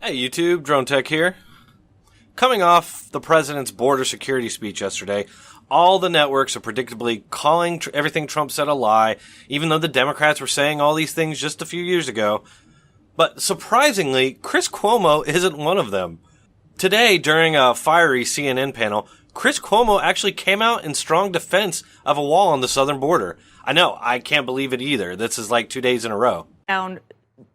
Hey YouTube, Drone Tech here. Coming off the president's border security speech yesterday, all the networks are predictably calling everything Trump said a lie, even though the Democrats were saying all these things just a few years ago. But surprisingly, Chris Cuomo isn't one of them. Today, during a fiery CNN panel, Chris Cuomo actually came out in strong defense of a wall on the southern border. I know, I can't believe it either. This is like 2 days in a row.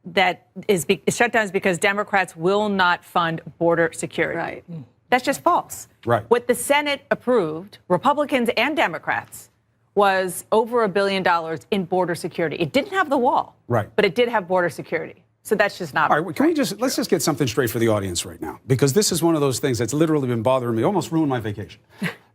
That is shutdowns because Democrats will not fund border security. Right. That's just false. Right. What the Senate approved, Republicans and Democrats, was over $1 billion in border security. It didn't have the wall. Right. But it did have border security. So that's just not. All right, can we let's just get something straight for the audience right now, because this is one of those things that's literally been bothering me, almost ruined my vacation.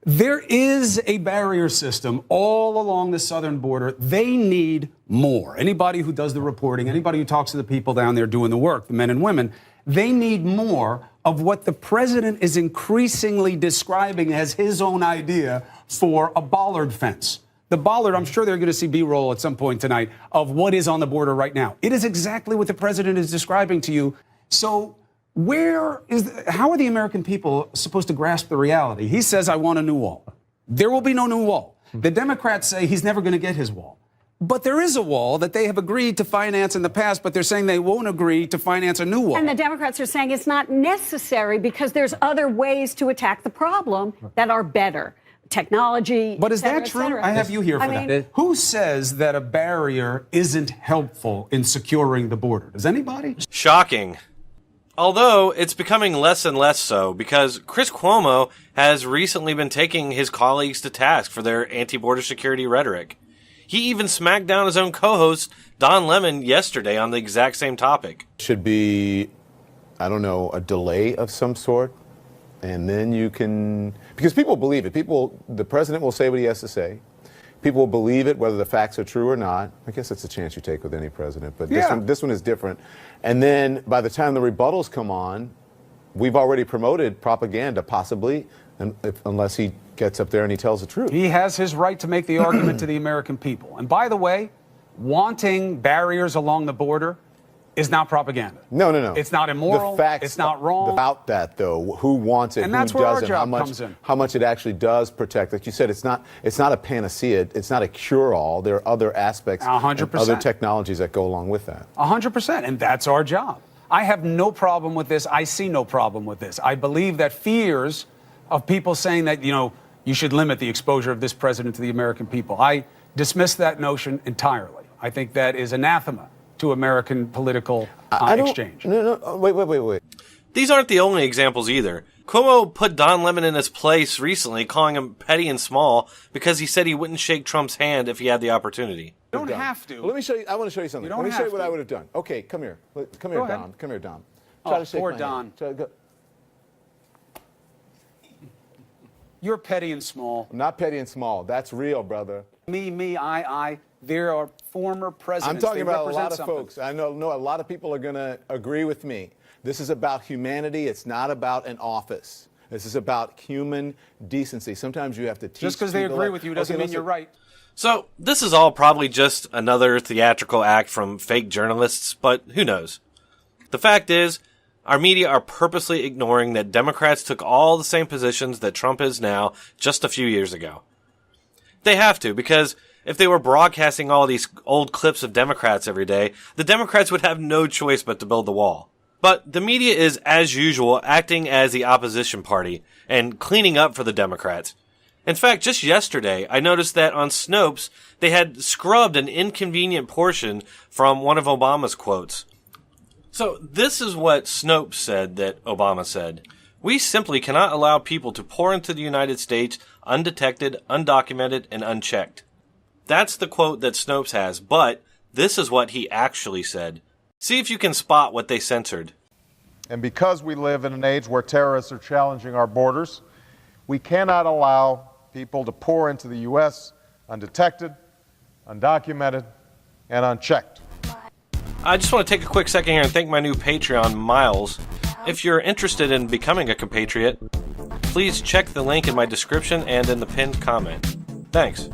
There is a barrier system all along the southern border. They need more. Anybody who does the reporting, anybody who talks to the people down there doing the work, the men and women, they need more of what the president is increasingly describing as his own idea for a bollard fence. The bollard, I'm sure they're going to see B-roll at some point tonight of what is on the border right now. It is exactly what the president is describing to you. So how are the American people supposed to grasp the reality? He says, I want a new wall. There will be no new wall. The Democrats say he's never going to get his wall. But there is a wall that they have agreed to finance in the past, but they're saying they won't agree to finance a new wall. And the Democrats are saying it's not necessary because there's other ways to attack the problem that are better. Technology. But is that true? I have you here for that. Who says that a barrier isn't helpful in securing the border? Does anybody? Shocking. Although it's becoming less and less so, because Chris Cuomo has recently been taking his colleagues to task for their anti-border security rhetoric. He even smacked down his own co-host, Don Lemon, yesterday on the exact same topic. Should be, I don't know, a delay of some sort. And then you can, because people believe it. The president will say what he has to say. People will believe it, whether the facts are true or not. I guess that's a chance you take with any president, but this one is different. And then by the time the rebuttals come on, we've already promoted propaganda, possibly, unless he gets up there and he tells the truth. He has his right to make the argument to the American people. And by the way, wanting barriers along the border is not propaganda. No. It's not immoral. The facts it's not wrong. About that, though, who wants it, and who that's where doesn't, our job comes in. How much it actually does protect. Like you said, it's not a panacea. It's not a cure-all. There are other aspects, 100%. other technologies that go along with that. 100%, and that's our job. I have no problem with this. I see no problem with this. I believe that fears of people saying that, you should limit the exposure of this president to the American people. I dismiss that notion entirely. I think that is anathema to American political exchange. No, wait. These aren't the only examples either. Cuomo put Don Lemon in his place recently, calling him petty and small because he said he wouldn't shake Trump's hand if he had the opportunity. You don't have to. Well, let me show you. I want to show you something. Let me show you what I would have done. Okay, come here. Come here, Don. Come here, Don. Try to shake poor my Don. hand. You're petty and small. I'm not petty and small. That's real, brother. Me, I. There are former presidents. I'm talking they about a lot of something. folks. I know a lot of people are going to agree with me. This is about humanity. It's not about an office. This is about human decency. Sometimes you have to teach. Just because they agree with you doesn't mean you're right. So this is all probably just another theatrical act from fake journalists, but who knows? The fact is, our media are purposely ignoring that Democrats took all the same positions that Trump is now just a few years ago. They have to, because if they were broadcasting all these old clips of Democrats every day, the Democrats would have no choice but to build the wall. But the media is, as usual, acting as the opposition party and cleaning up for the Democrats. In fact, just yesterday, I noticed that on Snopes, they had scrubbed an inconvenient portion from one of Obama's quotes. So this is what Snopes said that Obama said. We simply cannot allow people to pour into the United States undetected, undocumented, and unchecked. That's the quote that Snopes has, but this is what he actually said. See if you can spot what they censored. And because we live in an age where terrorists are challenging our borders, we cannot allow people to pour into the U.S. undetected, undocumented, and unchecked. I just want to take a quick second here and thank my new Patreon, Miles. If you're interested in becoming a compatriot, please check the link in my description and in the pinned comment. Thanks.